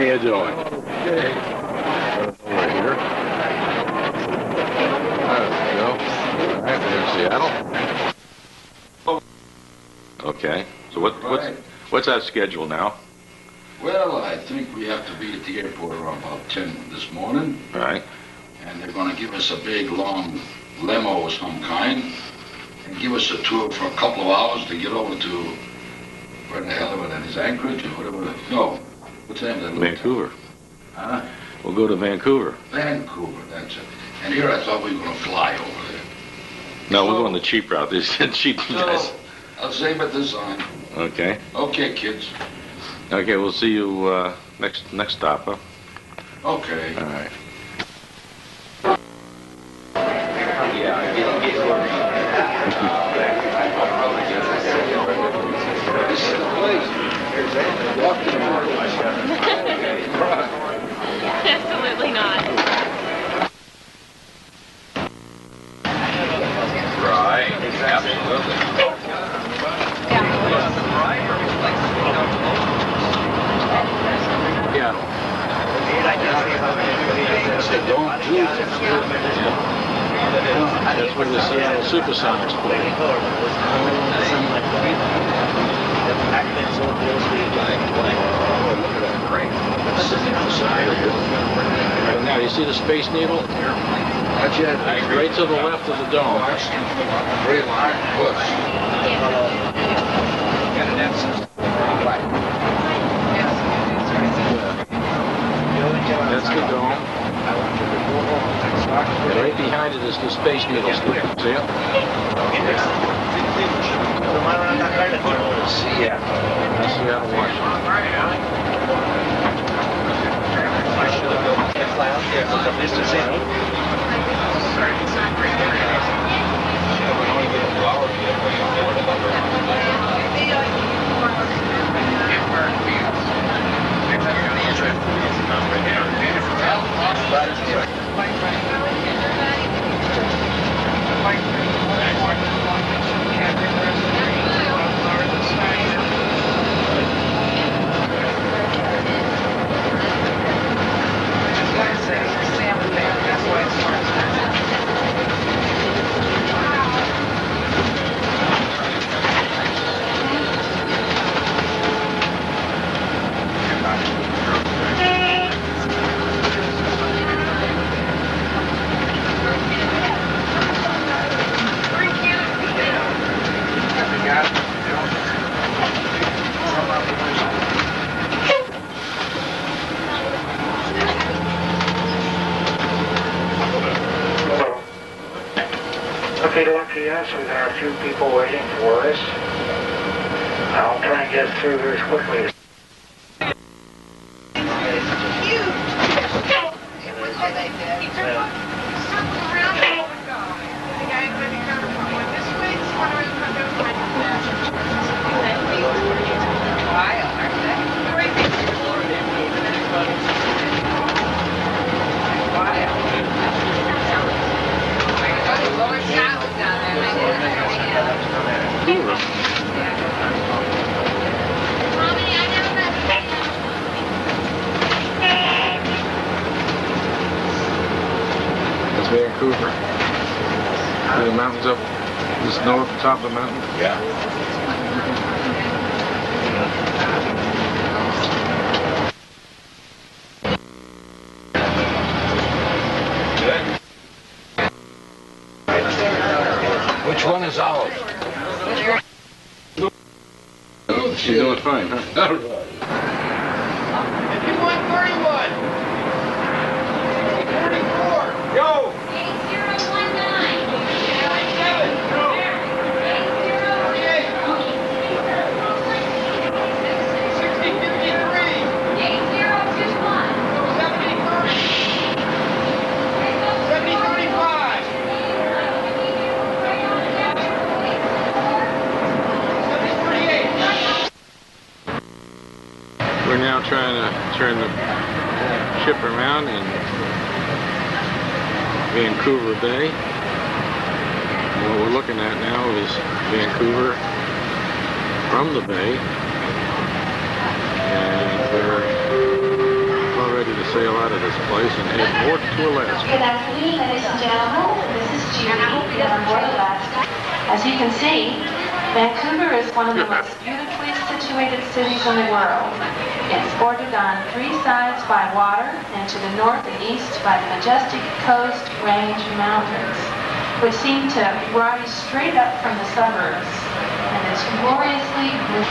you doing? Okay. Over here. There we go. All right, we're in Seattle. Okay. So what's that schedule now? Well, I think we have to be at the airport around about 10 this morning. All right. And they're going to give us a big, long limo of some kind and give us a tour for a couple of hours to get over to, where the hell of it is, Anchorage or whatever. No, what's the name of that? Vancouver. Huh? We'll go to Vancouver. Vancouver, that's it. And here I thought we were going to fly over there. No, we're going the cheap route. They said cheap guys. I'll save it this time. Okay. Okay, kids. Okay, we'll see you next stop, huh? Okay. All right. This is the place. Absolutely not. Right. Absolutely. Yeah. Don't do it. That's where the Seattle Supersonics play. Right now, you see the Space Needle? That's it. Right to the left of the dome. Great line. Push. That's the dome. And right behind it is the Space Needle stick. See it? Yeah. That's Seattle, Okay, lucky us, we got a few people waiting for us. I'll try and get through here as quickly as That's Vancouver. See the mountains up, the snow at the top of the mountain? Yeah. Which one is ours? She's doing fine, huh? 5131. 44. Yo. 8019. 7035. We're now trying to turn the ship around in Vancouver Bay. And what we're looking at now is Vancouver from the bay. And we're sail out of this place and head north to Alaska. Good afternoon, ladies and gentlemen. This is Judy on board Alaska. As you can see, Vancouver is one of the most beautifully situated cities in the world. It's bordered on three sides by water and to the north and east by the majestic Coast Range Mountains, which seem to rise straight up from the suburbs. And it's gloriously blue.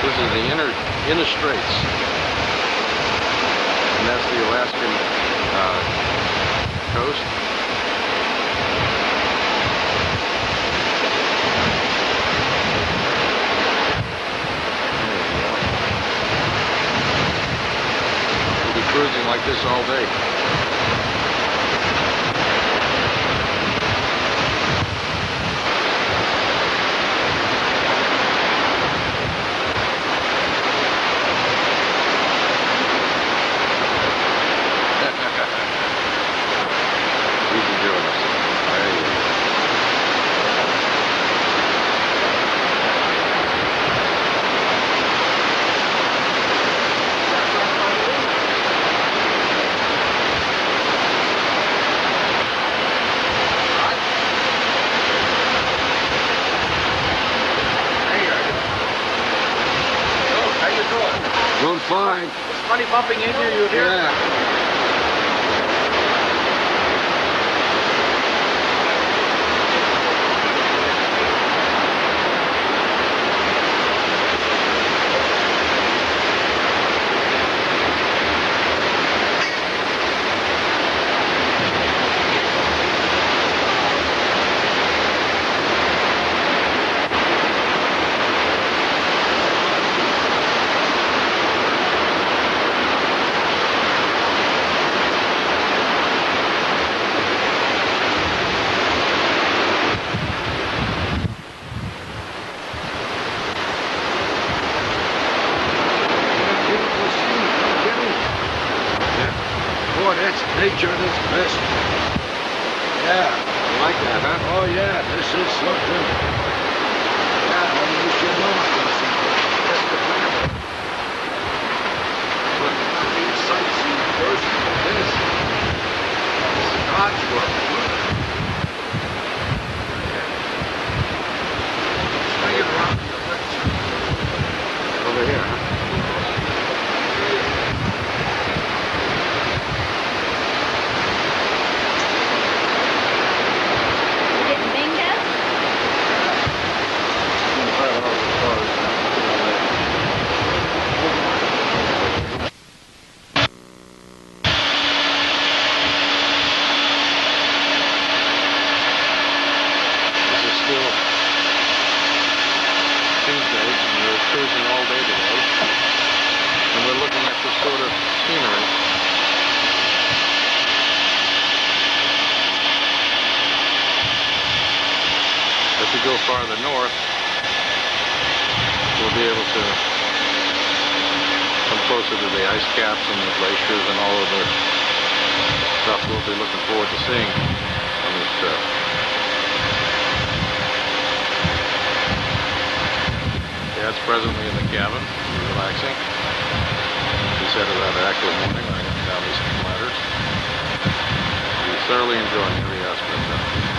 This is the inner straits, and that's the Alaskan coast. We'll be cruising like this all day. Doing fine. It's funny bumping into you here. Yeah. Boy, that's nature at its best. Yeah. You like that, huh? Oh, yeah, this is something. Yeah, I mean, you should know it. Just the planet. But I mean, sightseeing first, this. This is God's work. Swing it around to the left side. Over here, huh? Cruising all day today, and we're looking at this sort of scenery. As we go farther north, we'll be able to come closer to the ice caps and the glaciers and all of the stuff we'll be looking forward to seeing on this trip. Dad's presently in the cabin, relaxing. He's had a rather active morning, writing down these letters. He's thoroughly enjoying every aspect of it.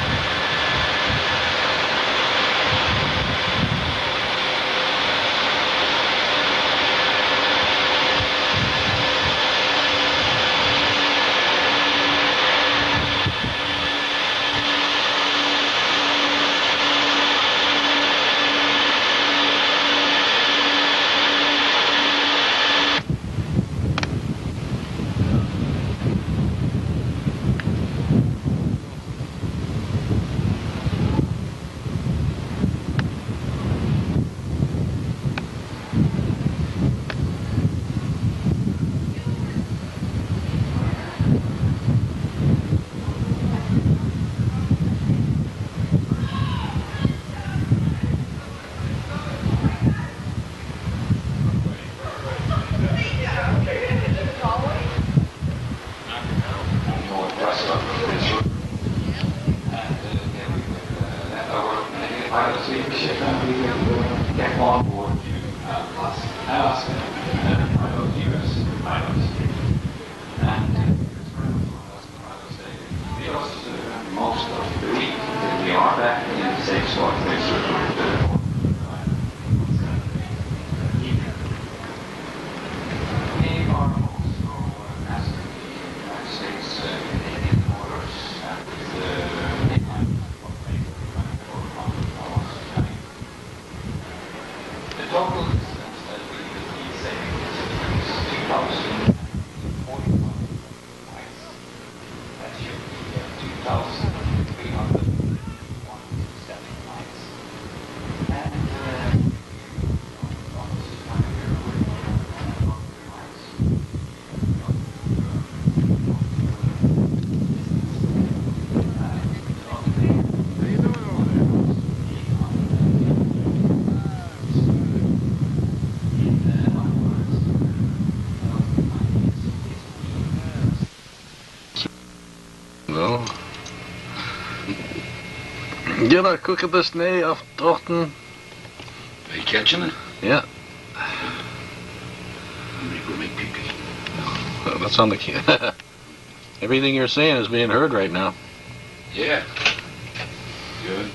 on board to Alaska private US pilots. And we lost most of the week. We are back in the same spot next to we are also asking the United States Canadian borders and the total distance that we will be sailing is 2,045 miles. That should be 2,317 miles. And opposite time here with No. Gilder, koeken de snee aftochten. Are you catching it? Yeah. Go make pee-pee. That's on the everything you're saying is being heard right now. Yeah. Good.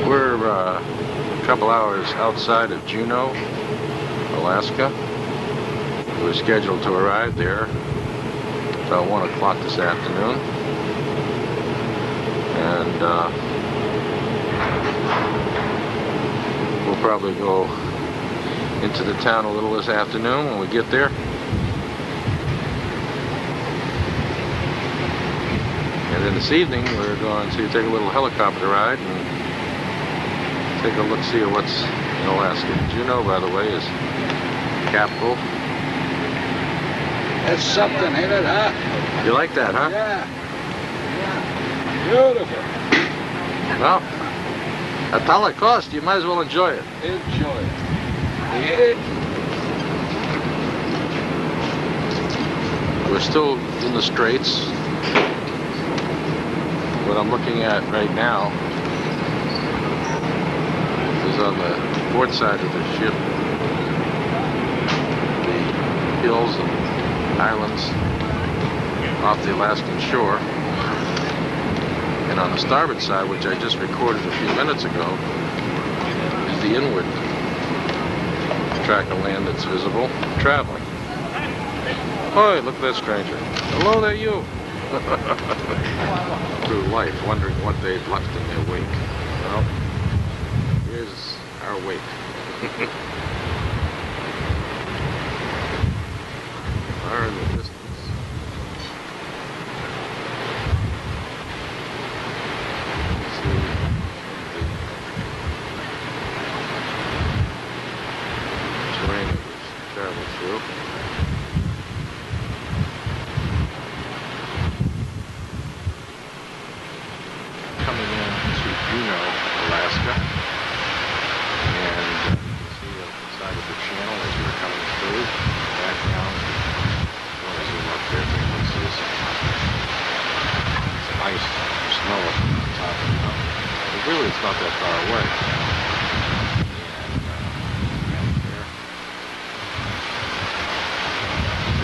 We're a couple hours outside of Juneau, Alaska. We were scheduled to arrive there about 1 o'clock this afternoon. And we'll probably go into the town a little this afternoon when we get there. And then this evening we're going to take a little helicopter ride and take a look-see at what's in Alaska. Juneau, by the way, is the capital. That's something, ain't it, huh? You like that, huh? Yeah. Beautiful. Well, at all it costs, you might as well enjoy it. Enjoy it. Yeah. We're still in the Straits. What I'm looking at right now is on the port side of the ship, the hills and islands off the Alaskan shore. And on the starboard side, which I just recorded a few minutes ago, is the inward track of land that's visible, traveling. Boy, look at that stranger. Hello there, you. Through life, wondering what they've left in their wake. Well, here's our wake. Far in the distance. See the terrain that we've traveled through. Coming in to Juneau, Alaska, and you can see on the side of the channel as we're coming through, background. I want to zoom up there so you can see some ice or snow up on top of the mountain. But really, it's not that far away. And right there,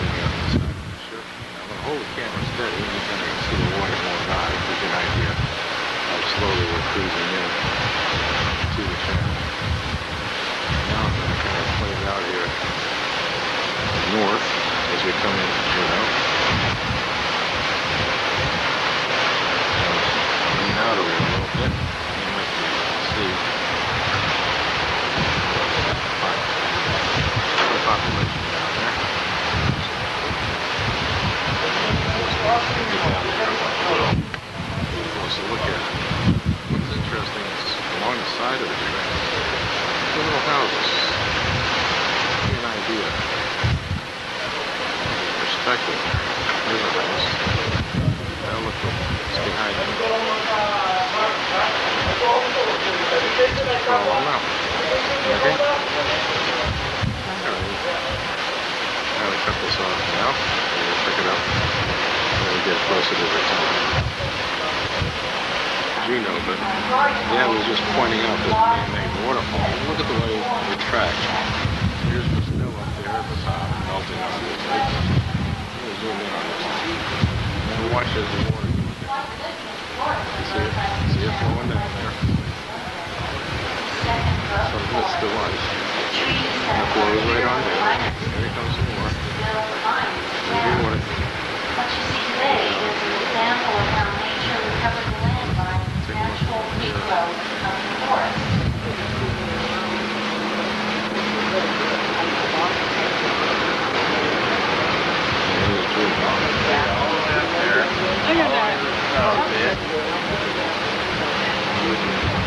sitting on the side of the ship. I'm going to hold the camera steady, and you're going to see the water going by. It gives you an idea how slowly we're cruising in to the channel. Now I'm going to kind of play it out here north as we come into Juneau. Lean out of there a little bit. You might be able to see the population down there. Get down there. Closer look at it. What's interesting is along the side of the train, two little houses. Give you an idea of the protected. There's a house. Now look, it's behind them. Oh, well, now. Okay? Alright. I'm gonna cut this off now. And we'll pick it up when we get closer to the time. Gino, but Dad was just pointing out this man-made waterfall. Look at the way it tracks. Here's the snow up there at the top, melting on this lake. We'll zoom in on this. And watch as the water goes down. You see it? See it flowing down there? Some of it's still ice. And it flows right on down. Here comes some more. Maybe water. What you see today is an example of how nature recovered the land by natural regrowth of the forest.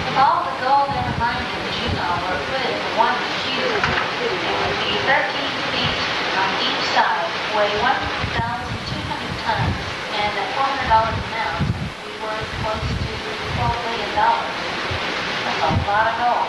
If all the gold in the mine in Juneau were put into one cube, it would be 13 feet on each side, weigh 1,200 tons, and at $400 an ounce, we were close to $12 billion. That's a lot of gold.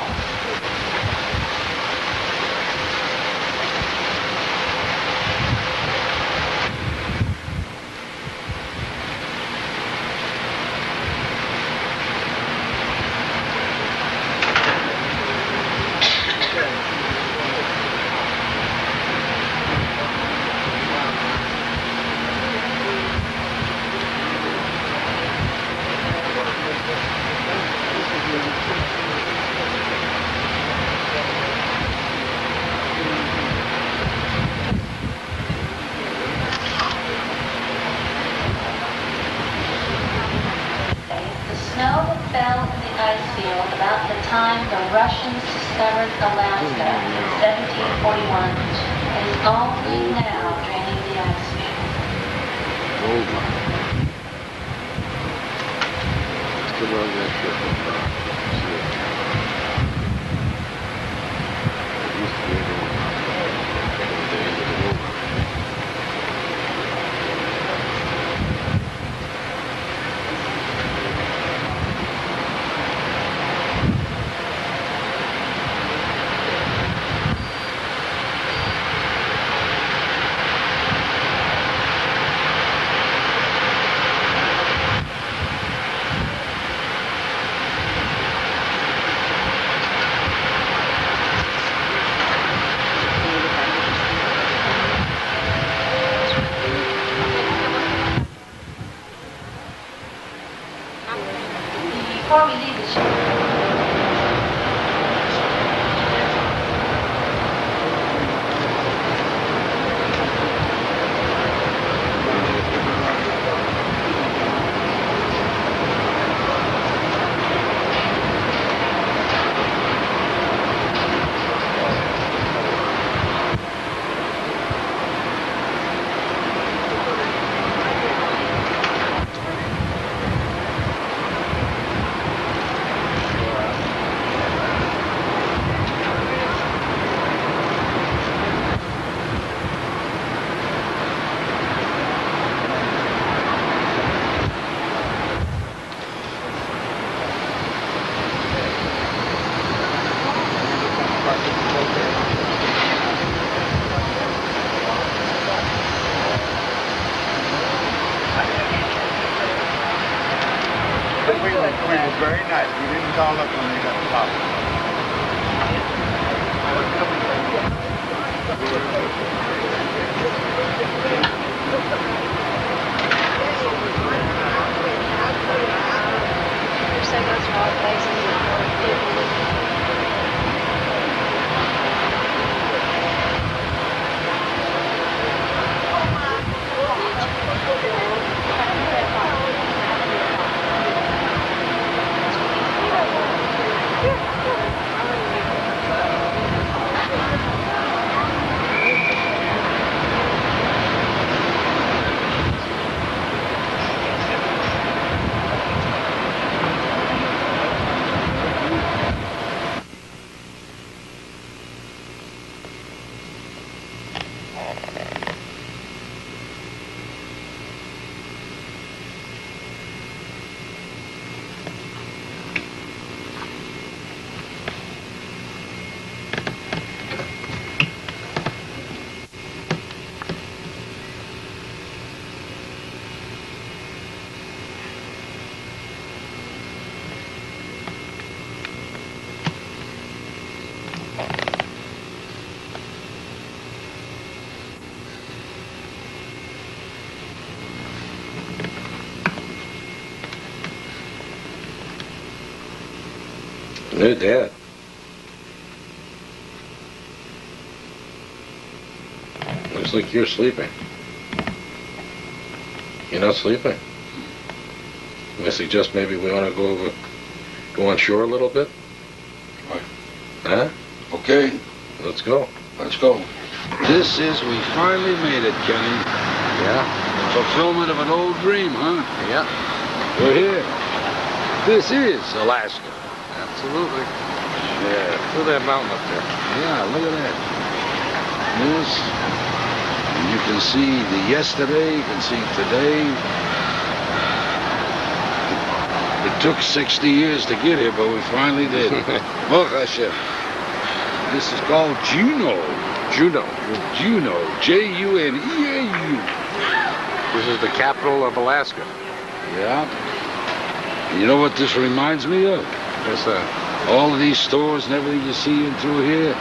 Snow that fell in the ice field about the time the Russians discovered Alaska in 1741 is only now draining the ice field. Gold mine. Still love that shit. See it? It used to be a gold mine. In the days of the gold mine. Before we leave the ship, It was very nice. We didn't call up when they got the top. New Dad. Looks like you're sleeping. You're not sleeping? I suggest maybe we want to go on shore a little bit? Right. Huh? Okay, Let's go. let's go. This is, we finally made it, Kenny. Yeah? Fulfillment of an old dream, huh? Yeah. We're here. This is Alaska. Absolutely. Yeah. Look at that mountain up there. Yeah, look at that. Yes. And you can see the yesterday, you can see today. It took 60 years to get here, but we finally did. Baruch Hashem. This is called Juneau. Juneau. Juneau. Juneau. This is the capital of Alaska. Yeah. You know what this reminds me of? What's that? All of these stores and everything you see in through here.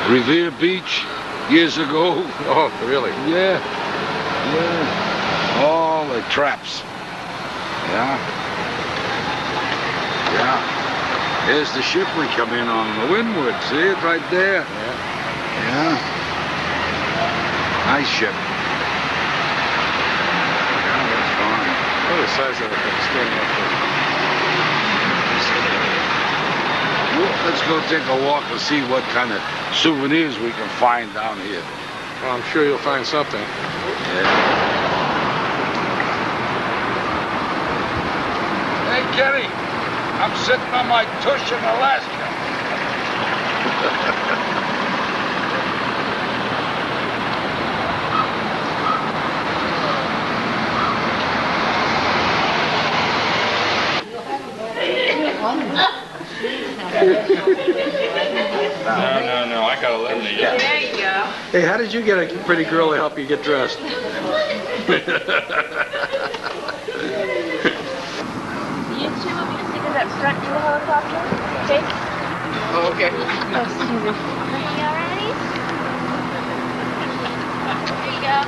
Revere Beach, years ago. Oh, really? Yeah. Yeah. All the traps. Yeah. Yeah. There's the ship we come in on, the Windward. See it right there? Yeah. Yeah. Nice ship. Yeah, that's fine. What the size of the thing standing up there? Well, let's go take a walk and see what kind of souvenirs we can find down here. Well, I'm sure you'll find something. Yeah. Hey, Kenny, I'm sitting on my tush in Alaska. No, I got 11 to get. There you go. Hey, how did you get a pretty girl to help you get dressed? You two want me to sit in that front in the helicopter? Okay? Oh, okay. Oh, excuse me. Are you alright? There you go.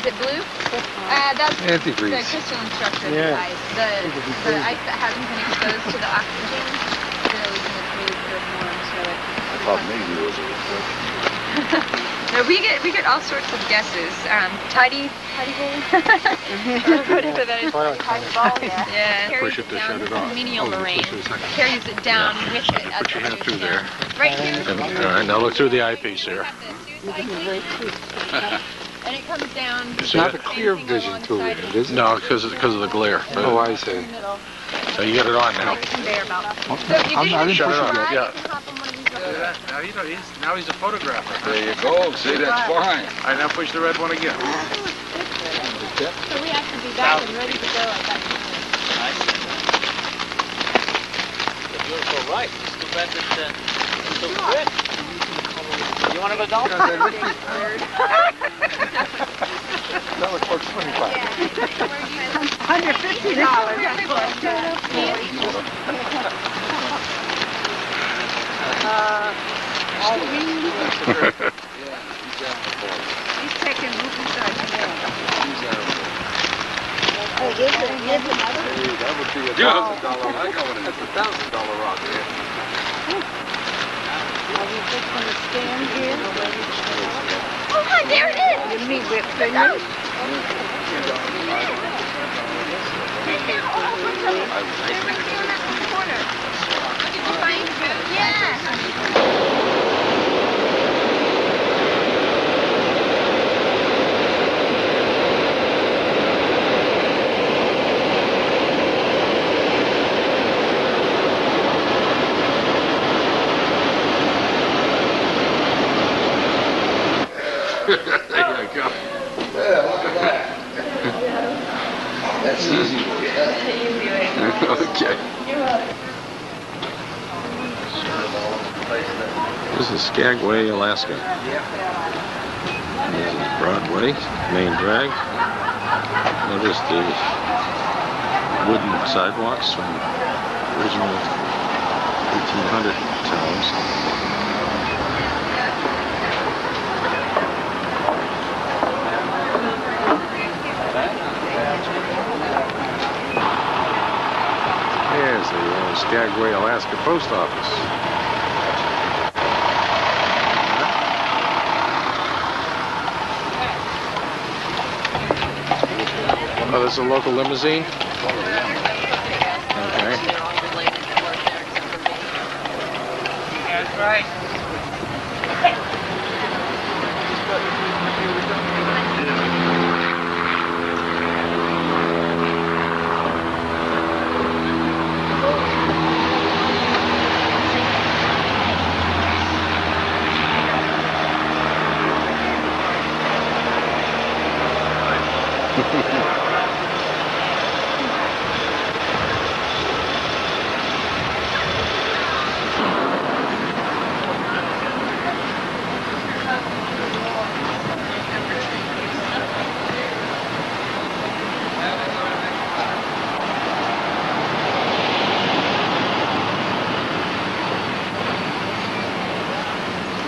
Is it blue? That's the Antifreeze. crystalline structure of Yeah. the ice. The ice that hasn't been exposed to the oxygen is always in the cave for warm, so it. I thought maybe it was a reflection. No, we get all sorts of guesses. Tidy bowl. Whatever that is. Tidy ball, yeah. Yeah. Push it to shut it off. Menial Oh, you moraine. push it a second. Carries it down with it. Put your hand through there. Right here. All right, now look through the eyepiece here. And it comes down. It's not a clear vision to it, is it? No, because of the glare. But- Oh, I see. So you got it on now. Conveyor belt. So if you I didn't Shut push it it off. yet. Yeah. hop on one of these Now he's a photographer. There you go. See, that's fine. All right, now push the red one again. So we have to be back and ready to go at that time. Beautiful, right? It's too bad that it's so quick. You want to go down? That was for 25. He's taking Ruby's side. Hey, that would be $1,000. That's $1,000 rock there. Are we just going to stand here? Oh, hi, there it is. You mean whip fingers? Yeah. There you go. Yeah, look at that. That's easy. Okay. This is Skagway, Alaska. This is Broadway, main drag. Notice the wooden sidewalks from original 1800 times. There's the old Skagway, Alaska post office. Oh, there's a local limousine? Okay. That's right.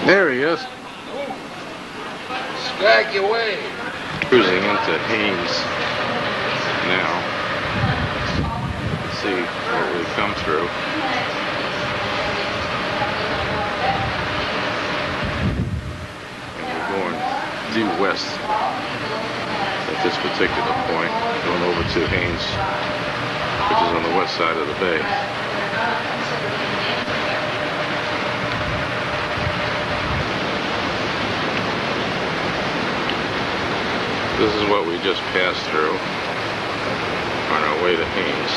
There he is. Skag your way. Cruising into Haines now. Let's see what we come through. And we're going due west at this particular point, going over to Haines, which is on the west side of the bay. This is what we just passed through on our way to Haines.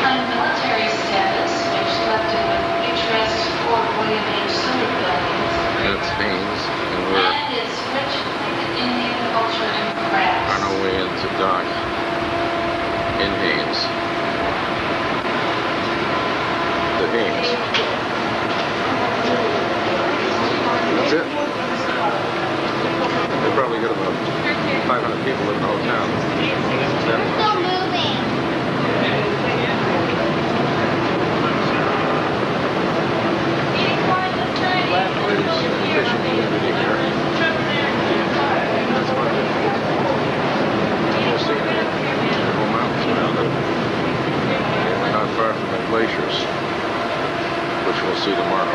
On military status, which left it with picturesque Fort William H. Seward buildings, That's Haines, and we're and its rich Indian culture and on crafts. our way into dock in Haines. The Haines. That's it. They probably got about 500 people living in the whole town. we'll see tomorrow.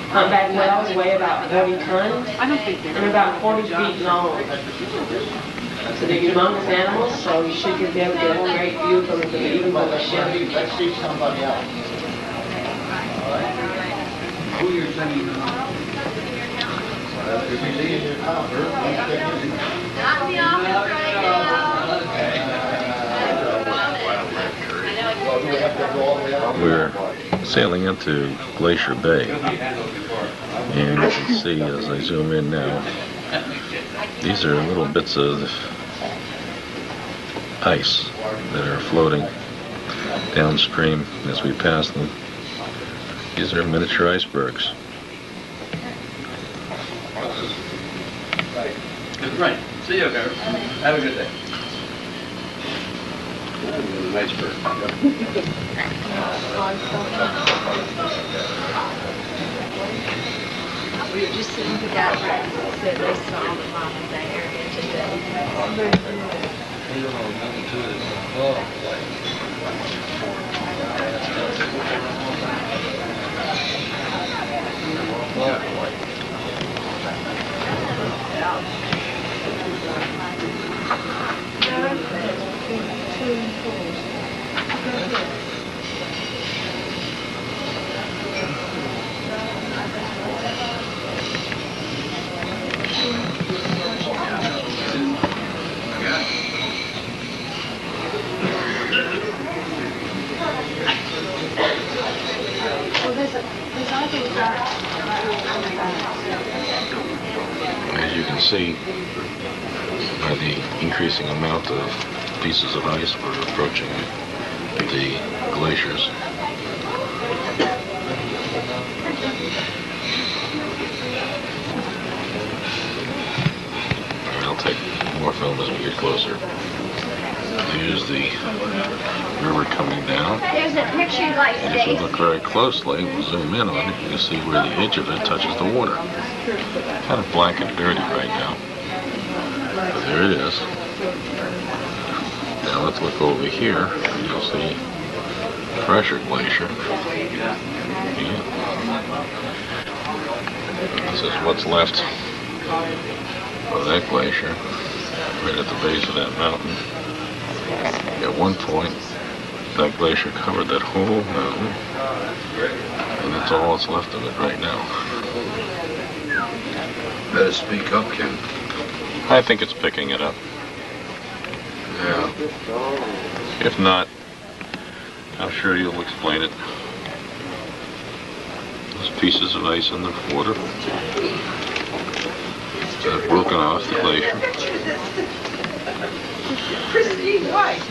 Humpback whales weigh about 40 tons and about 40 feet long. So they're humongous animals, so you should be able to get a great view from them even from the ship. Let's see somebody else. Who you're sending them? If you see in your convert, Not in the office right now. We're sailing into Glacier Bay, and you can see as I zoom in now, these are little bits of ice that are floating downstream as we pass them. These are miniature icebergs. Right. See you, guys. Have a good day. An iceberg. We were just sitting with that right said they saw the mom in that area As you can see, by the increasing amount of pieces of ice, we're approaching the glaciers. I'll take more film as we get closer. Here's the river coming down. There's a picture you'd like And if you look very closely, we'll zoom in on it, you can see where the edge of it touches the water. Kind of black and dirty right now. But there it is. Now let's look over here, and you'll see Pressure Glacier. Yeah. This is what's left of that glacier, right at the base of that mountain. At one point, that glacier covered that whole mountain, and that's all that's left of it right now. Better speak up, Ken. I think it's picking it up. Yeah. If not, I'm sure you'll explain it. There's pieces of ice in the water that have broken off the glacier. Pristine white.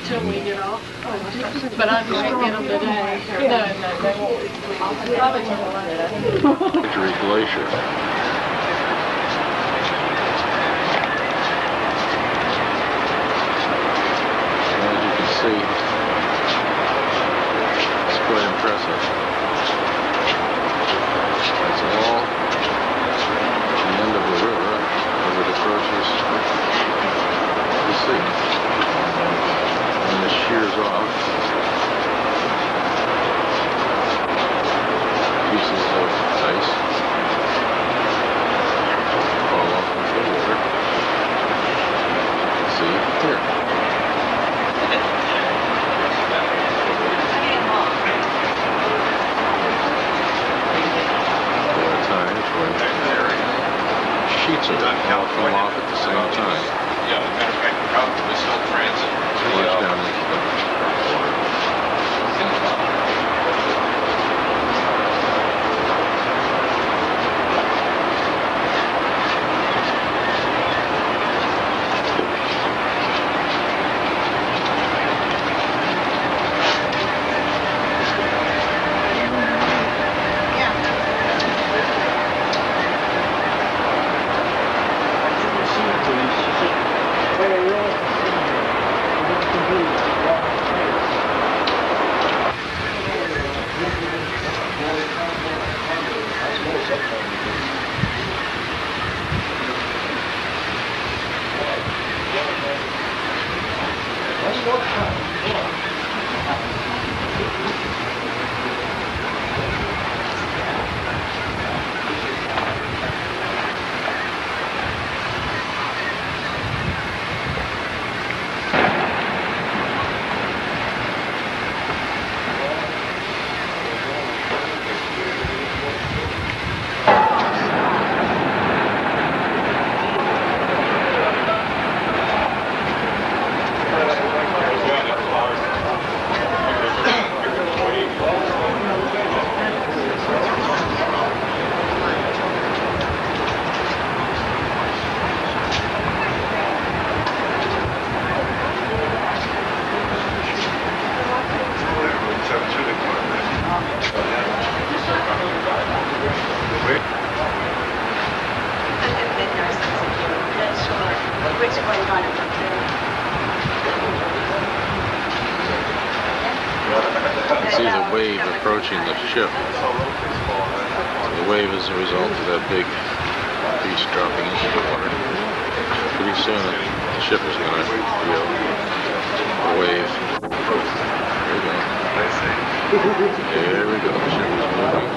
Till we get off. But I'm going to get them today. No, they won't. I'll probably take a run at it. Victory Glacier. As you can see, it's quite impressive. That's all the end of the river as it approaches the sea. And this shears off pieces of ice fall off into the water. See here. There are times when sheets of it all fall off at the same time. Yeah, as a matter of fact, probably still transit. Flush down into the water. You see the wave approaching the ship. The wave is a result of that big piece dropping into the water. Pretty soon the ship is going to feel a wave. There we go. There we go. The ship is moving.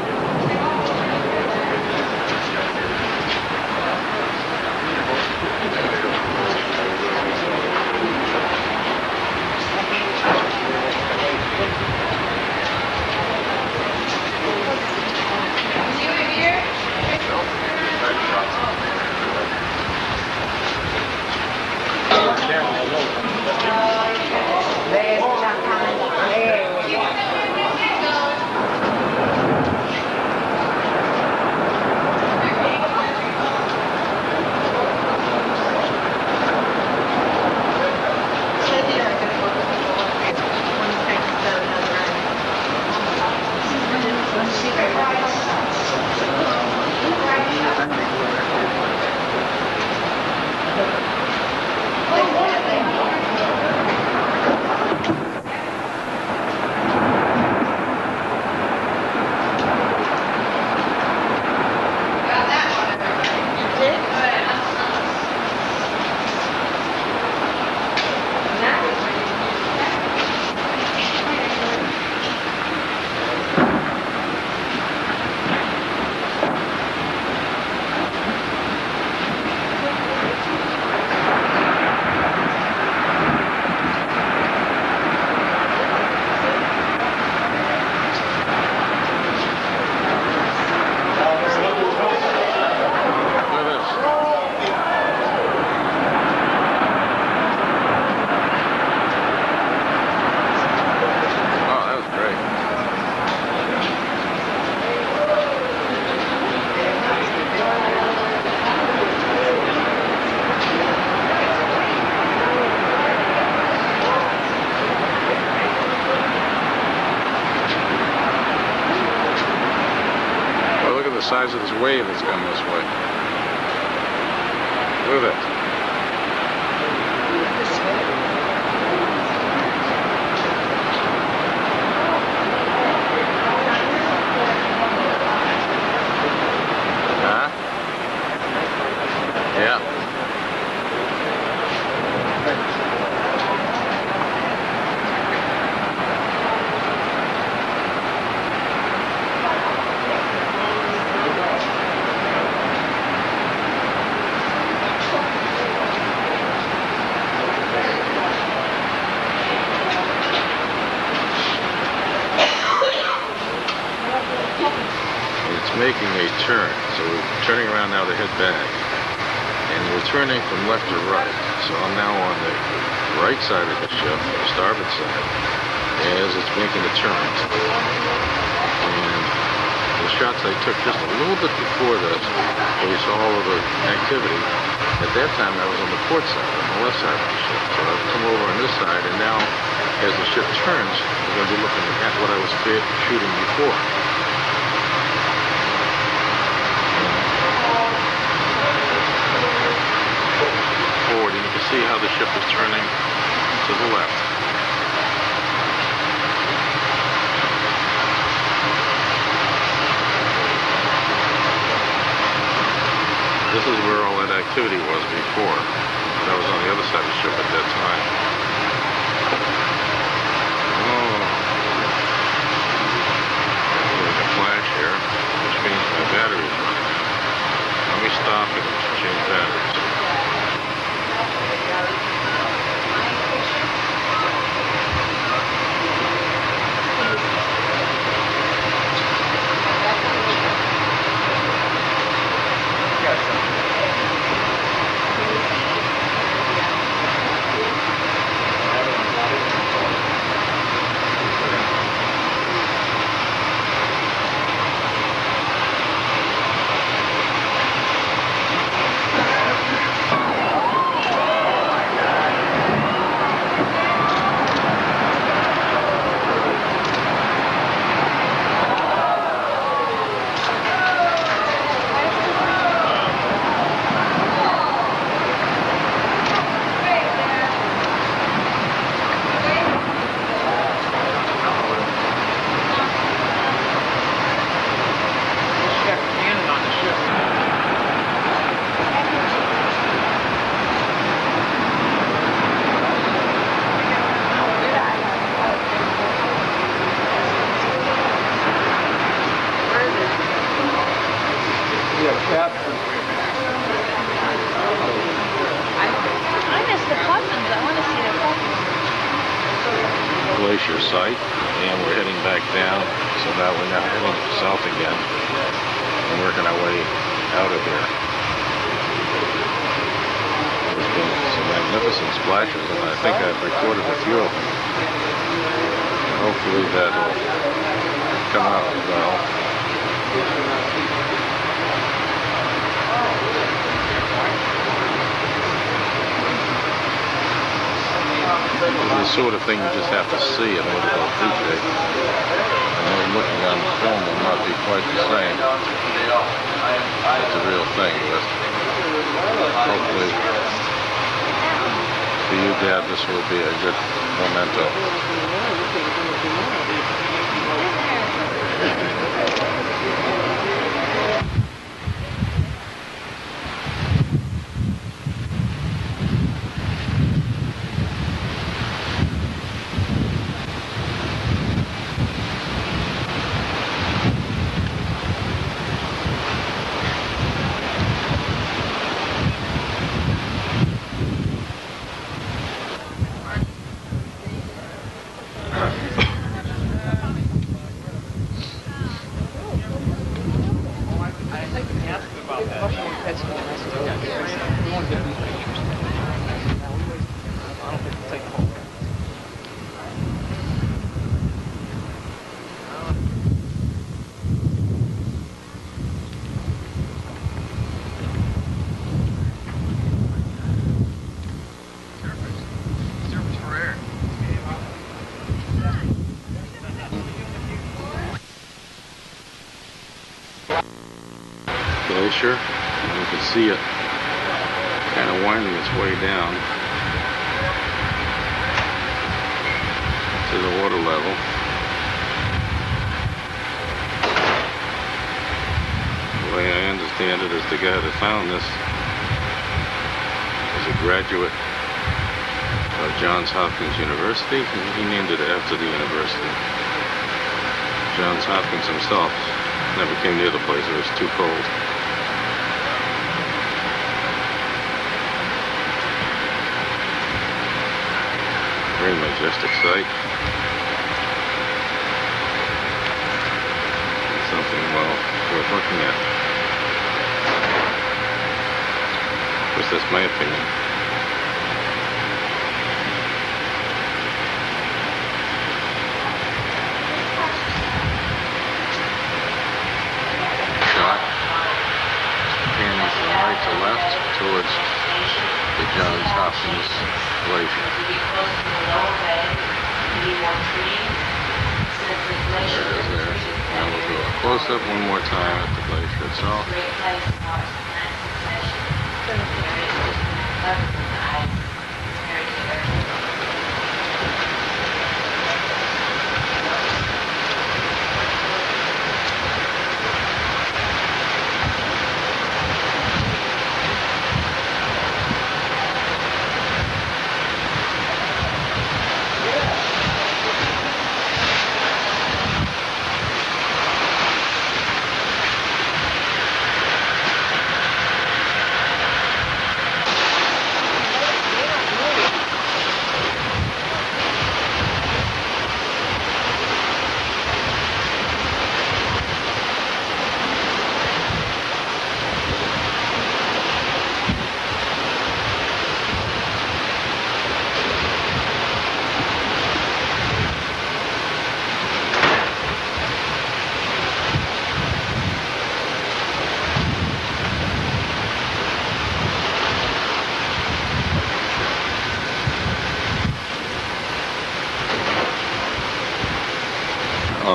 The size of this wave that's coming this way. Look at that. Huh? Yeah. Making a turn, so we're turning around now to head back, and we're turning from left to right, so I'm now on the right side of the ship, the starboard side, as it's making a turn. And the shots I took just a little bit before this, where you saw all of the activity, at that time I was on the port side, on the left side of the ship, so I've come over on this side, and now as the ship turns, we're going to be looking at what I was shooting before. Forward, and you can see how the ship is turning to the left. This is where all that activity was before. That was on the other side of the ship at that time. Oh. There's a flash here, which means my battery's running. Let me stop it and change batteries. I miss the puffins. I want to see the puffins. Glacier site, and we're heading back down, so now we're now heading south again and working our way out of here. There's been some magnificent splashes, and I think I've recorded a few of them. Hopefully that'll come out well. This is the sort of thing you just have to see in order to appreciate. And then looking on film will not be quite the same. It's a real thing, but hopefully for you, Dad, this will be a good memento. Glacier, and you can see it kind of winding its way down to the water level. The way I understand it is the guy that found this was a graduate of Johns Hopkins University, and he named it after the university. Johns Hopkins himself never came near the place, it was too cold. Very majestic sight. Something, well, worth looking at. Of course, that's my opinion. Shot. Panning from right to left towards the Johns Hopkins Glacier. There it is there. Now we'll do a close-up one more time at the glacier itself.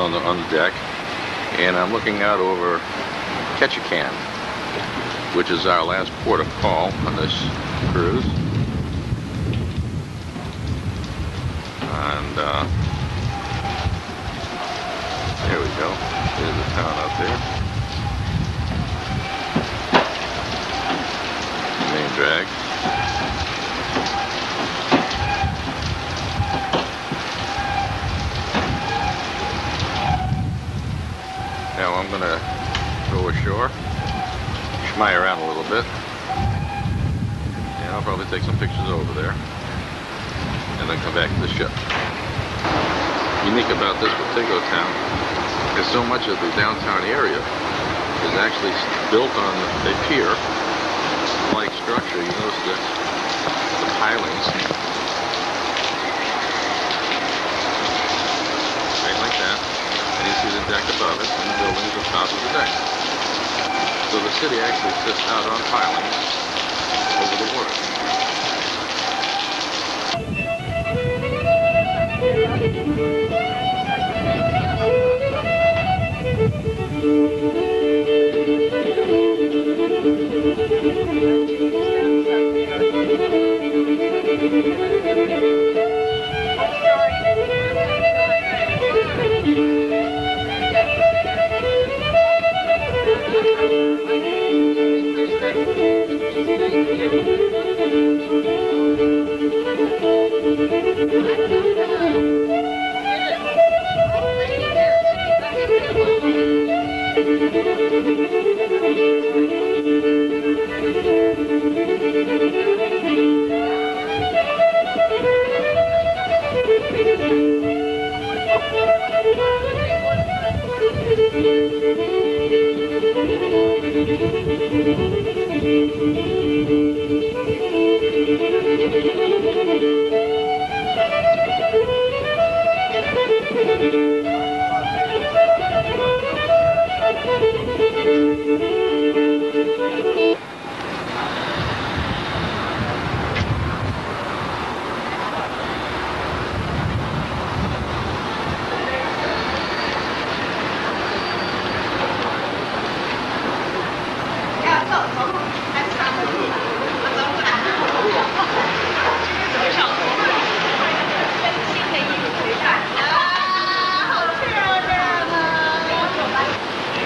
on the deck, and I'm looking out over Ketchikan, which is our last port of call on this cruise. And there we go. There's the town out there. Main drag. Now I'm gonna go ashore, schmy around a little bit, and I'll probably take some pictures over there, and then come back to the ship. Unique about this particular town is so much of the downtown area is actually built on a pier-like structure. You notice the pilings, right like that, and you see the deck above it and the buildings on top of the deck. So the city actually sits out on pilings over the water.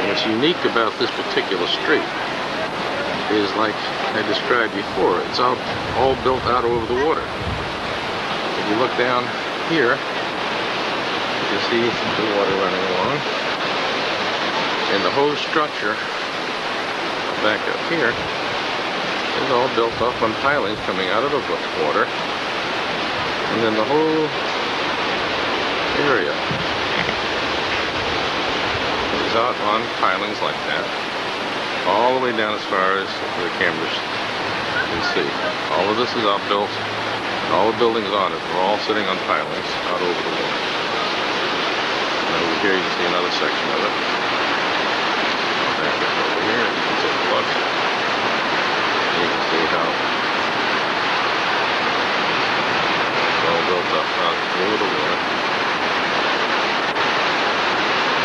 What's unique about this particular street is, like I described before, it's all built out over the water. If you look down here, you can see the water running along, and the whole structure back up here is all built up on pilings coming out of the water, and then the whole area is out on pilings like that, all the way down as far as the cameras can see. All of this is outbuilt, all the buildings on it are all sitting on pilings out over the water. And over here you can see another section of it. Back up over here, you can take a look. And you can see how it's all built up out over the water.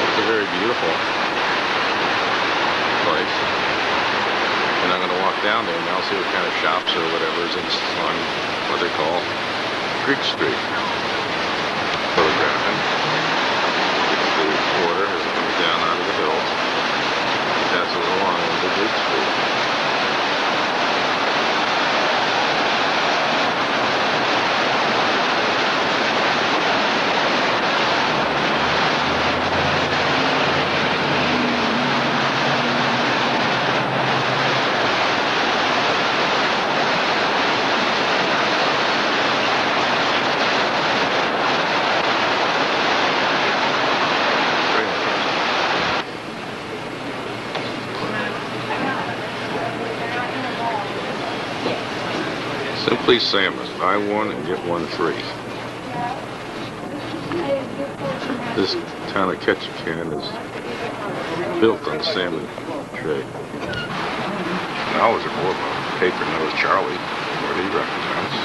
It's a very beautiful place, and I'm going to walk down there and I'll see what kind of shops or whatever is on what they call Greek Street. Photographing. It's the water as it comes down out of the hills. It passes along into Greek Street. Simply salmon. Buy one and get one free. This town of Ketchikan is built on salmon trade. Knowledge of more about paper knows Charlie, what he represents.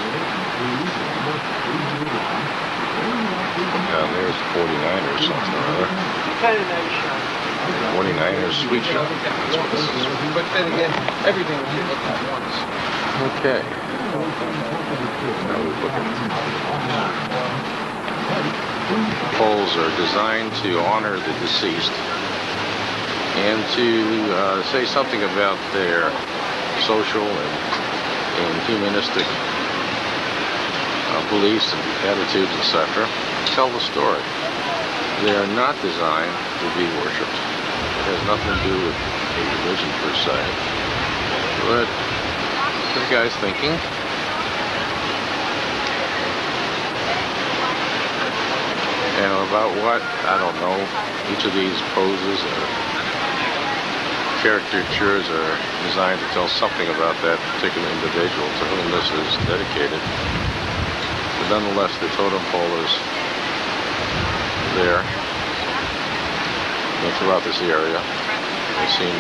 Down there's 49ers something or other. Kind of nice shot. 49ers sweet shop. That's what this is. But then again, everything will be looked at once. Okay. Now we look at poles are designed to honor the deceased and to say something about their social and humanistic beliefs and attitudes, etc. Tell the story. They are not designed to be worshipped. It has nothing to do with a religion per se. But this guy's thinking. And about what? I don't know. Each of these poses or caricatures are designed to tell something about that particular individual to whom this is dedicated. But nonetheless, the totem pole is there and throughout this area. They seem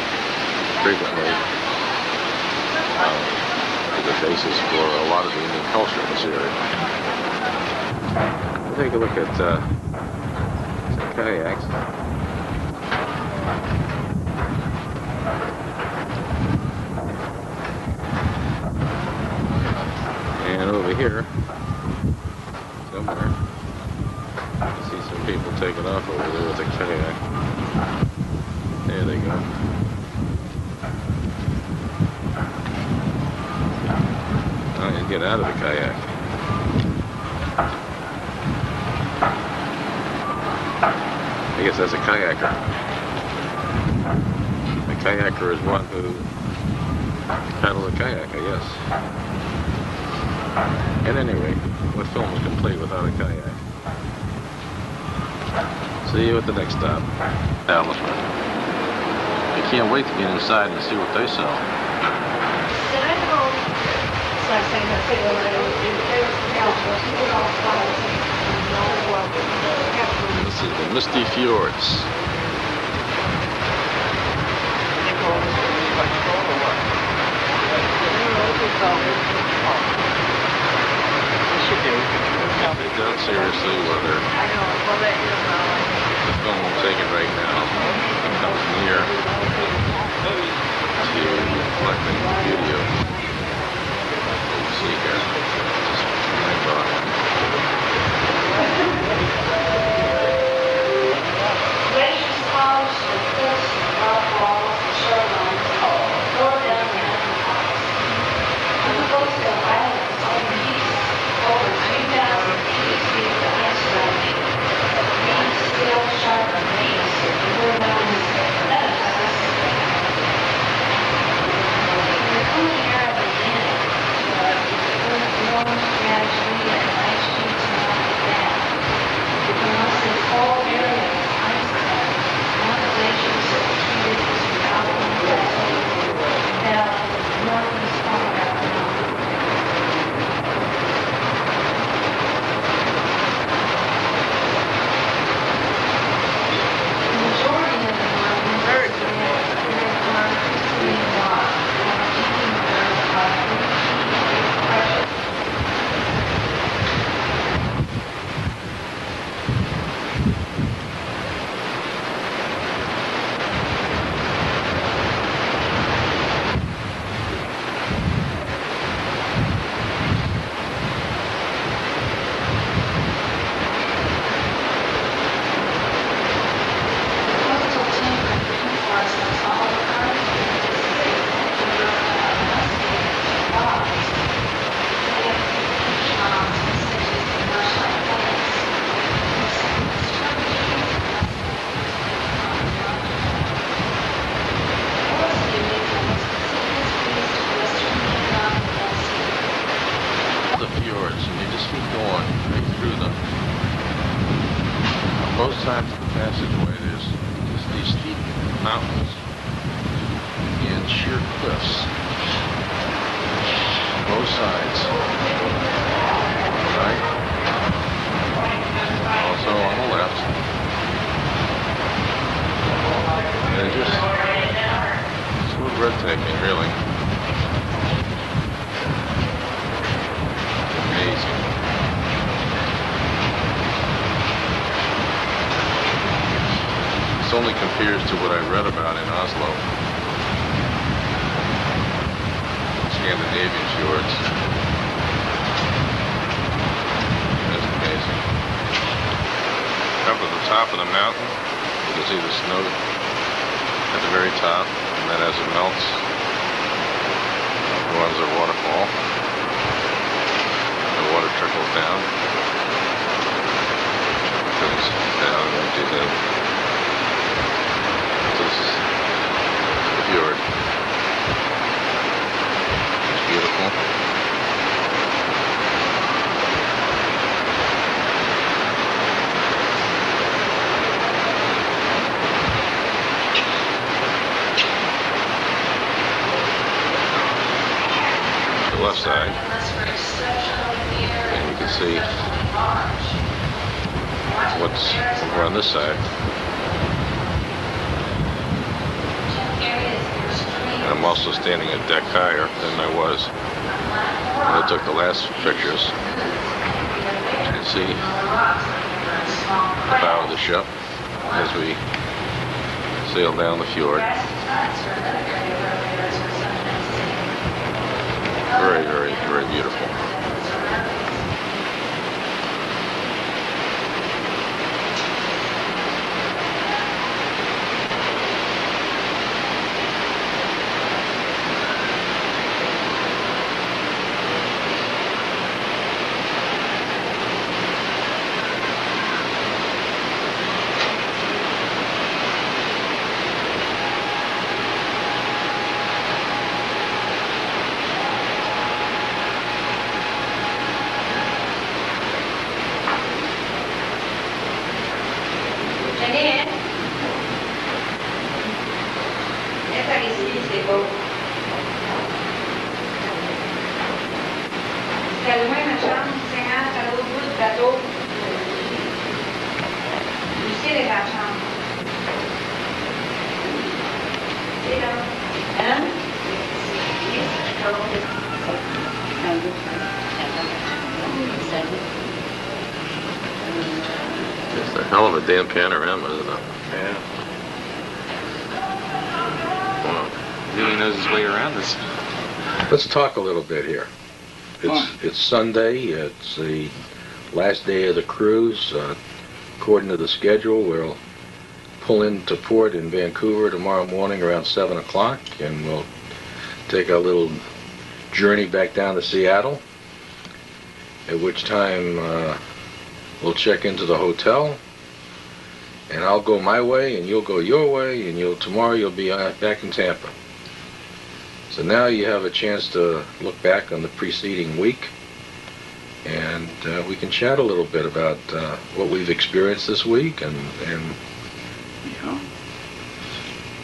frequently the basis for a lot of the Indian culture in this area. We'll take a look at some kayaks. And over here, somewhere, you see some people taking off over there with a kayak. There they go. Now you get out of the kayak. I guess that's a kayaker. A kayaker is one who paddles a kayak, I guess. At any rate, what film is complete without a kayak? See you at the next stop. Establishment. I can't wait to get inside and see what they sell. This is the Misty Fjords. They doubt seriously whether the film will take it right now. It comes near to reflecting the beauty of what we see here. Glaciers polished with cliffs and rock walls and shorelines pour down the mountains. On the coast of islands on the east, over 3,000 cubic feet of ice melting. Green, steel, sharp, and leaves were known as edifices. In the cooling air of the beginning, earth warmed gradually and ice sheets melted down. The mostly whole area was ice covered. One glaciers that were treated as an outland plateau fell northeast corner of the mountain. The majority of the mountains are hard, green rock, keeping the earth about 3 feet of pressure. Coastal timber and forests all the carbon logs. They have huge mounds such as the marshland plants. The fjords, and you just keep going right through them. On both sides of the passageway, there's just these steep mountains and sheer cliffs. Both sides. Right? Also on the left. And just sort of breathtaking, really. Amazing. only compares to what I read about in Oslo. Scandinavian fjords. That's amazing. Up at the top of the mountain, you can see the snow at the very top, and then as it melts, it forms a waterfall. The water trickles down. Goes down into the fjord. It's beautiful. The left side, and you can see what's over on this side. And I'm also standing a deck higher than I was when I took the last pictures. You can see the bow of the ship as we sail down the fjord. Very, very, very beautiful. It's a hell of a damn panorama, isn't it? Yeah. Wow. He really knows his way around this. Let's talk a little bit here. It's Sunday. It's the last day of the cruise. According to the schedule, we'll pull into port in Vancouver tomorrow morning around 7 o'clock, and we'll take a little journey back down to Seattle, at which time we'll check into the hotel, and I'll go my way, and you'll go your way, and tomorrow you'll be back in Tampa. So now you have a chance to look back on the preceding week, and we can chat a little bit about what we've experienced this week, and yeah.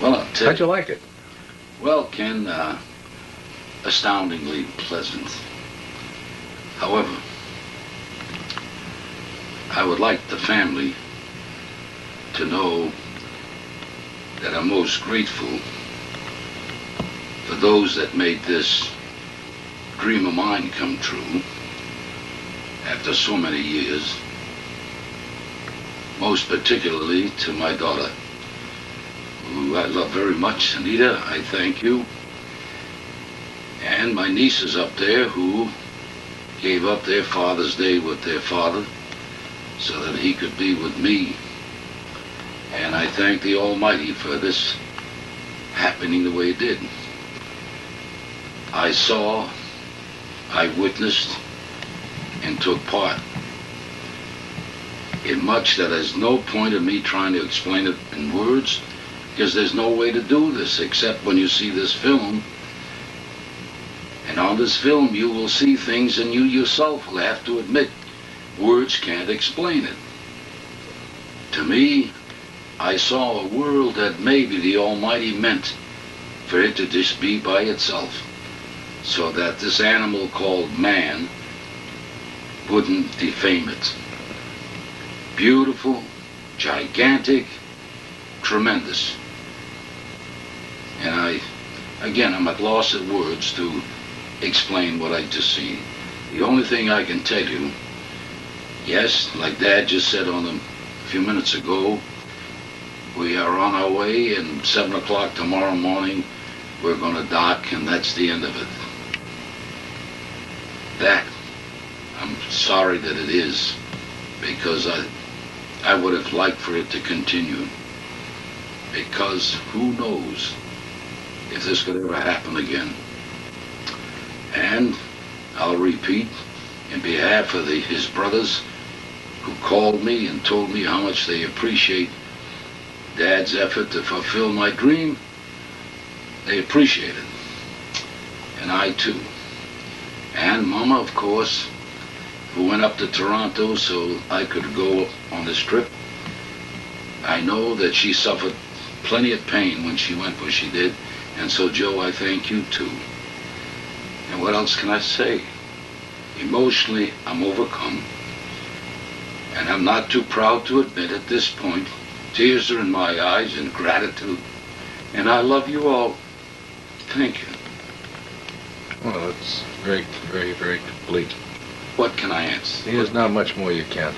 Well, how'd you like it? Well, Ken, astoundingly pleasant. However, I would like the family to know that I'm most grateful for those that made this dream of mine come true after so many years, most particularly to my daughter, who I love very much. Anita, I thank you. And my nieces up there who gave up their Father's Day with their father so that he could be with me. And I thank the Almighty for this happening the way it did. I saw, I witnessed, and took part in much that there's no point of me trying to explain it in words, because there's no way to do this except when you see this film. And on this film you will see things, and you yourself will have to admit words can't explain it. To me, I saw a world that maybe the Almighty meant for it to just be by itself, so that this animal called man wouldn't defame it. Beautiful, gigantic, tremendous. And I'm at loss of words to explain what I just seen. The only thing I can tell you, yes, like Dad just said on them a few minutes ago, We are on our way, and 7 o'clock tomorrow morning, we're going to dock, and that's the end of it. That, I'm sorry that it is, because I would have liked for it to continue. Because who knows if this could ever happen again. And I'll repeat, in behalf of his brothers who called me and told me how much they appreciate Dad's effort to fulfill my dream, they appreciate it. And I too. And Mama, of course, who went up to Toronto so I could go on this trip. I know that she suffered plenty of pain when she went where she did, and so Joe, I thank you too. And what else can I say? Emotionally, I'm overcome. And I'm not too proud to admit at this point, tears are in my eyes in gratitude. And I love you all. Thank you. Well, it's very, very, very complete. What can I answer? There's not much more you can.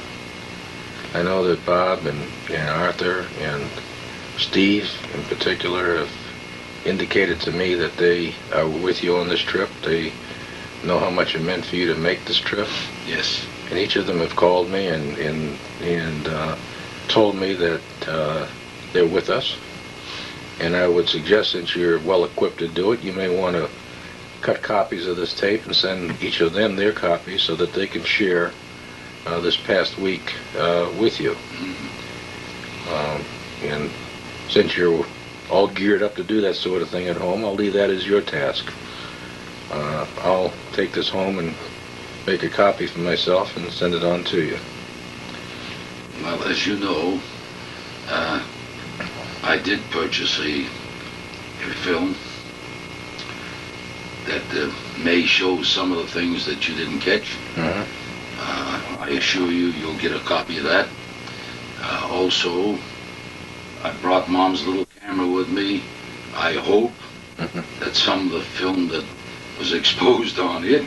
I know that Bob and Arthur and Steve in particular have indicated to me that they are with you on this trip. They know how much it meant for you to make this trip. Yes. And each of them have called me and told me that they're with us. And I would suggest, since you're well equipped to do it, you may want to cut copies of this tape and send each of them their copies so that they can share this past week with you. And since you're all geared up to do that sort of thing at home, I'll leave that as your task. I'll take this home and make a copy for myself and send it on to you. Well, as you know, I did purchase a film that may show some of the things that you didn't catch. I assure you, you'll get a copy of that. Also, I brought Mom's little camera with me. I hope that some of the film that was exposed on it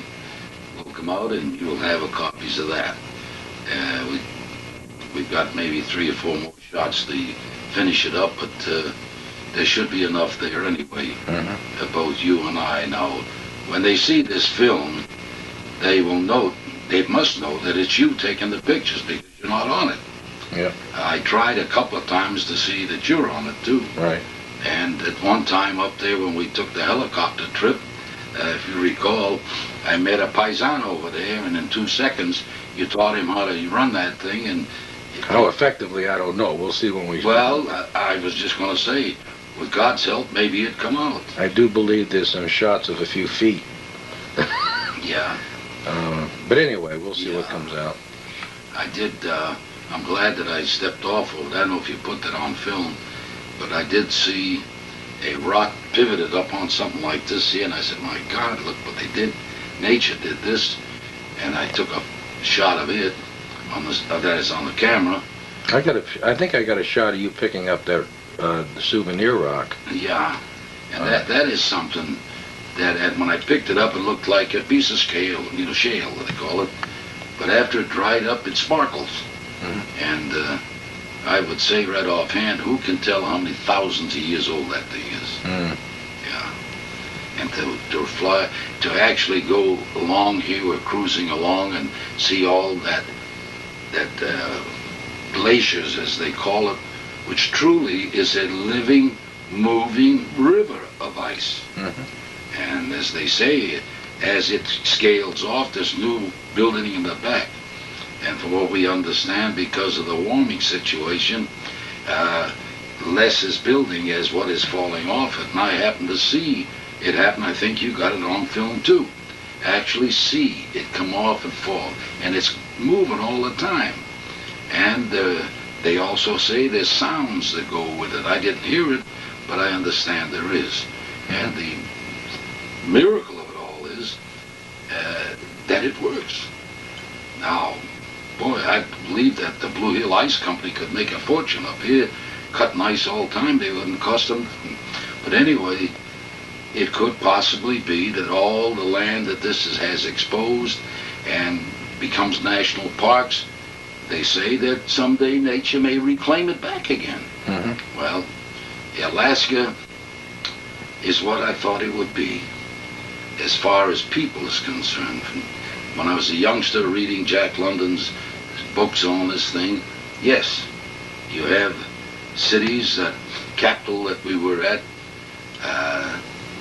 will come out, and you'll have a copies of that. We've got maybe 3 or 4 more shots to finish it up, but there should be enough there anyway, both you and I. Now, when they see this film, they must know that it's you taking the pictures, because you're not on it. Yeah. I tried a couple of times to see that you're on it too. Right. And at one time up there when we took the helicopter trip, if you recall, I met a paisan over there, and in 2 seconds you taught him how to run that thing. And how effectively, I don't know. We'll see when we... Well, I was just going to say, with God's help, maybe it'd come out. I do believe there's some shots of a few feet. Yeah. But anyway, we'll see what comes out. I did, I'm glad that I stepped off of it. I don't know if you put that on film, but I did see a rock pivoted up on something like this here, and I said, my God, look what they did. Nature did this. And I took a shot of it. That is on the camera. I think I got a shot of you picking up that souvenir rock. Yeah, and that is something that when I picked it up, it looked like a piece of scale, shale, what they call it. But after it dried up, it sparkles. And I would say right offhand, who can tell how many thousands of years old that thing is? Yeah. And to actually go along here, we're cruising along and see all that glaciers, as they call it, which truly is a living, moving river of ice. And as they say, as it scales off, there's new building in the back. And from what we understand, because of the warming situation, less is building as what is falling off it. And I happened to see it happen. I think you got it on film too. Actually see it come off and fall. And it's moving all the time. And they also say there's sounds that go with it. I didn't hear it, but I understand there is. And the miracle of it all is that it works. Now, boy, I believe that the Blue Hill Ice Company could make a fortune up here, cutting ice all the time. They wouldn't cost them. But anyway, it could possibly be that all the land that this has exposed and becomes national parks They say that someday nature may reclaim it back again. Well, Alaska is what I thought it would be as far as people is concerned. When I was a youngster reading Jack London's books on this thing, yes, you have cities, that capital that we were at,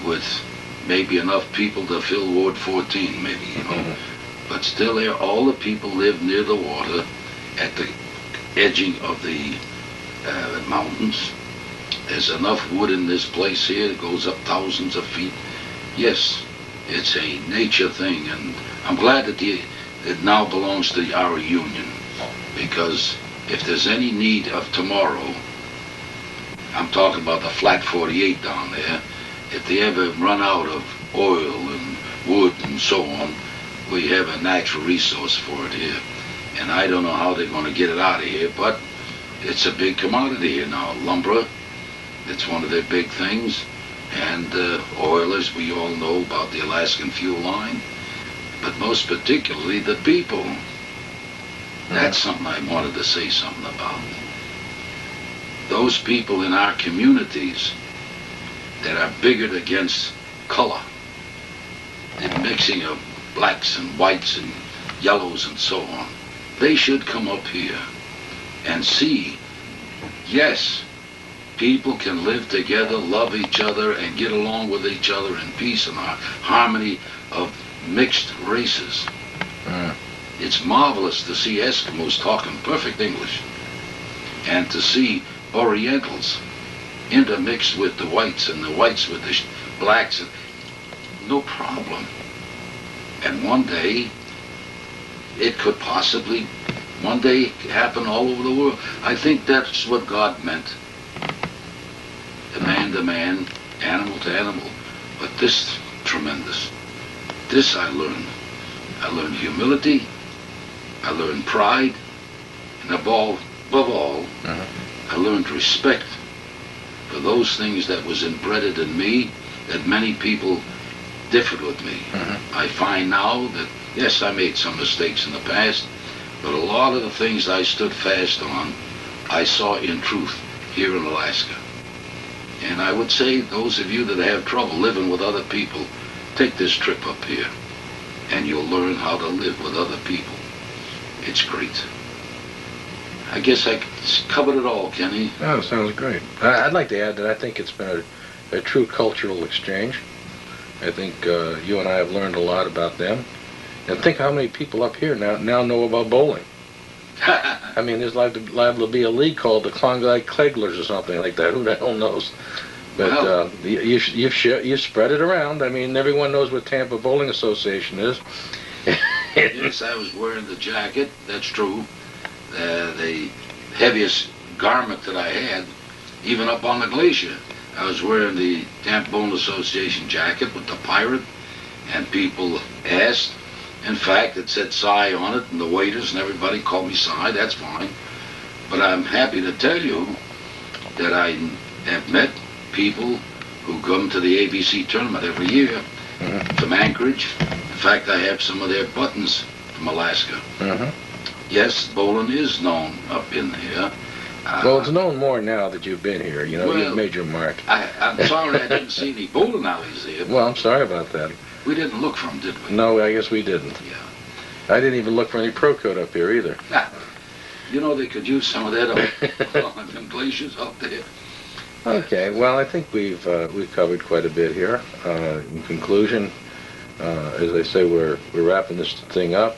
with maybe enough people to fill Ward 14, maybe, you know. But still there, all the people live near the water at the edging of the mountains. There's enough wood in this place here that goes up thousands of feet. Yes, it's a nature thing, and I'm glad that it now belongs to our union, because if there's any need of tomorrow, I'm talking about the Flat 48 down there, if they ever run out of oil and wood and so on, we have a natural resource for it here. And I don't know how they're going to get it out of here, but it's a big commodity here now. Lumber, it's one of their big things. And oil, as we all know about the Alaskan fuel line. But most particularly the people. That's something I wanted to say something about. Those people in our communities that are bigoted against color, the mixing of blacks and whites and yellows and so on, they should come up here and see, yes, people can live together, love each other, and get along with each other in peace and harmony of mixed races. It's marvelous to see Eskimos talking perfect English, and to see Orientals intermixed with the whites and the whites with the blacks. No problem. And one day, it could possibly, one day, happen all over the world. I think that's what God meant. The man to man, animal to animal. But this, tremendous. This I learned. I learned humility. I learned pride. And above all, I learned respect for those things that was inbred in me, that many people differed with me. I find now that, yes, I made some mistakes in the past, but a lot of the things I stood fast on, I saw in truth here in Alaska. And I would say, those of you that have trouble living with other people, take this trip up here, and you'll learn how to live with other people. It's great. I guess I covered it all, Kenny. Oh, sounds great. I'd like to add that I think it's been a true cultural exchange. I think you and I have learned a lot about them. And think how many people up here now know about bowling. I mean, there's liable to be a league called the Klondike Keglers or something like that. Who the hell knows? But well, you've spread it around. I mean, everyone knows what Tampa Bowling Association is. Yes, I was wearing the jacket. That's true. The heaviest garment that I had, even up on the glacier. I was wearing the Tampa Bowling Association jacket with the pirate, and people asked. In fact, it said Cy on it, and the waiters and everybody called me Cy. That's fine. But I'm happy to tell you that I have met people who come to the ABC tournament every year from Anchorage. In fact, I have some of their buttons from Alaska. Yes, bowling is known up in here. Well, it's known more now that you've been here. You know, well, you've made your mark. I'm sorry I didn't see any bowling alleys here. Well, I'm sorry about that. We didn't look for them, did we? No, I guess we didn't. Yeah. I didn't even look for any pro code up here either. You know, they could use some of that on them glaciers up there. Okay, well, I think we've covered quite a bit here. In conclusion, as I say, we're wrapping this thing up.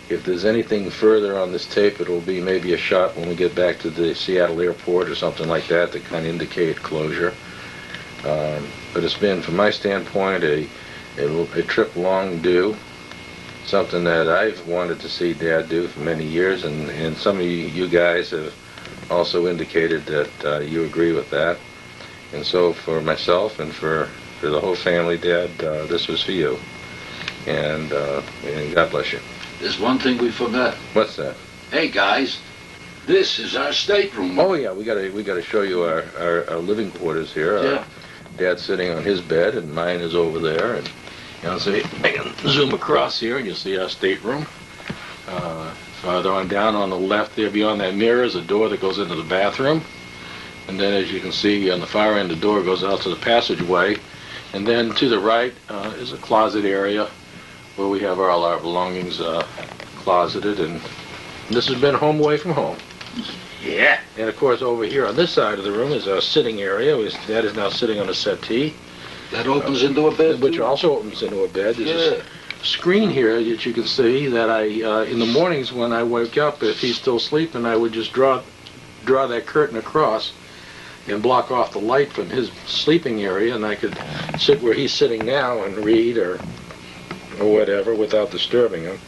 If there's anything further on this tape, it'll be maybe a shot when we get back to the Seattle airport or something like that to kind of indicate closure. But it's been, from my standpoint, a trip long due. Something that I've wanted to see Dad do for many years, and some of you guys have also indicated that you agree with that. And so for myself and for the whole family, Dad, this was for you. And God bless you. There's one thing we forgot. What's that? Hey guys, this is our stateroom. Oh yeah, we gotta show you our living quarters here. Yeah. Dad's sitting on his bed, and mine is over there. And you know, so I can zoom across here, and you'll see our stateroom. Down on the left there beyond that mirror is a door that goes into the bathroom. And then as you can see on the far end, the door goes out to the passageway. And then to the right is a closet area where we have all our belongings closeted. And this has been home away from home. Yeah. And of course over here on this side of the room is our sitting area. Dad is now sitting on a settee. That opens into a bed, which too? also opens into a bed. There's a screen here that you can see that I, in the mornings when I wake up, if he's still sleeping, I would just draw that curtain across and block off the light from his sleeping area, and I could sit where he's sitting now and read or whatever without disturbing him.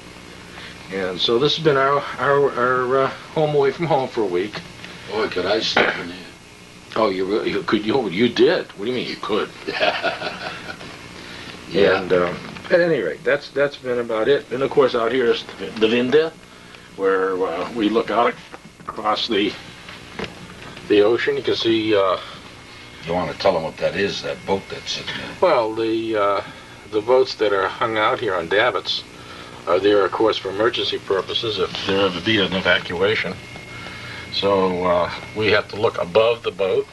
And so this has been our home away from home for a week. Boy, could I sleep in here. Oh, you could? You did? What do you mean you could? Yeah. And at any rate, that's been about it. And of course, out here is the Vinda, where we look out across the ocean. You can see. You want to tell them what that is? That boat that's sitting there? Well, the boats that are hung out here on davits are there, of course, for emergency purposes if there ever be an evacuation. So we have to look above the boat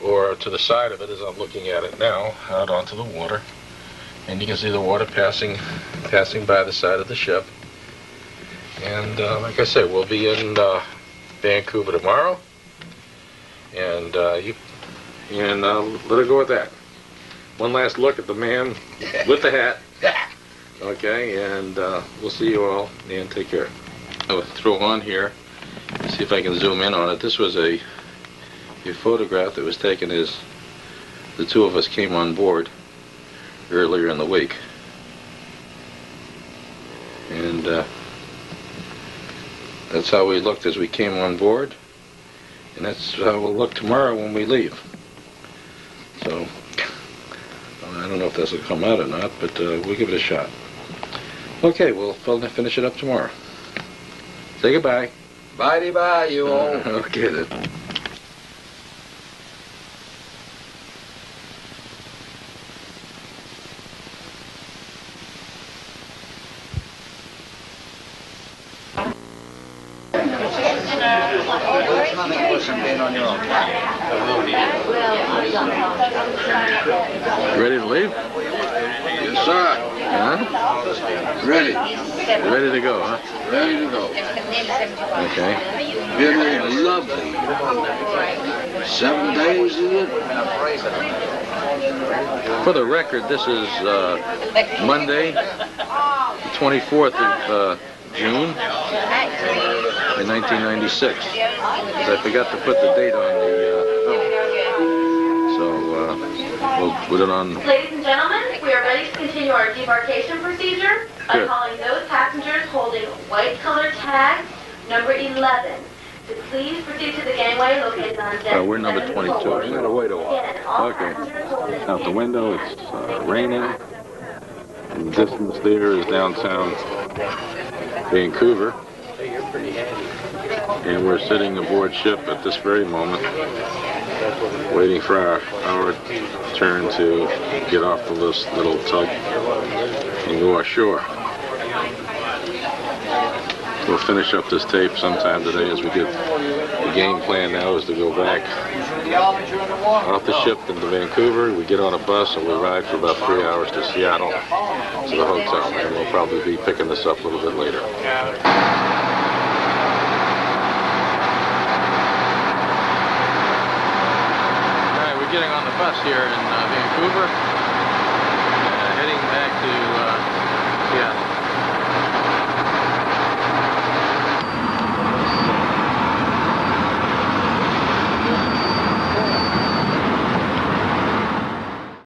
or to the side of it as I'm looking at it now, out onto the water. And you can see the water passing by the side of the ship. And like I said, we'll be in Vancouver tomorrow. And let it go with that. One last look at the man with the hat. Okay, and we'll see you all, and take care. I'll throw on here. See if I can zoom in on it. This was a photograph that was taken as the two of us came on board earlier in the week. And that's how we looked as we came on board. And that's how we'll look tomorrow when we leave. So, I don't know if this will come out or not, but we'll give it a shot. Okay, we'll finish it up tomorrow. Say goodbye. Bye-de-bye, you all. Okay then. Ready to leave? Yes, sir. Huh? Ready. Ready to go, huh? Ready to go. Okay. Been a lovely 7 days, is it? For the record, this is Monday, the 24th of June in 1996. I forgot to put the date on the film. So we'll put it on. Ladies and gentlemen, we are ready to continue our debarkation procedure by Good. calling those passengers holding white colored tags number 11 to please proceed to the gangway located on deck. We're number 22. So we gotta wait a while. Okay. Out the window, it's raining. In the distance there is downtown Vancouver. And we're sitting aboard ship at this very moment, waiting for our turn to get off the little tug and go ashore. We'll finish up this tape sometime today as we get the game plan now is to go back off the ship into Vancouver. We get on a bus and we ride for about 3 hours to Seattle to the hotel, and we'll probably be picking this up a little bit later. All right, we're getting on the bus here in Vancouver.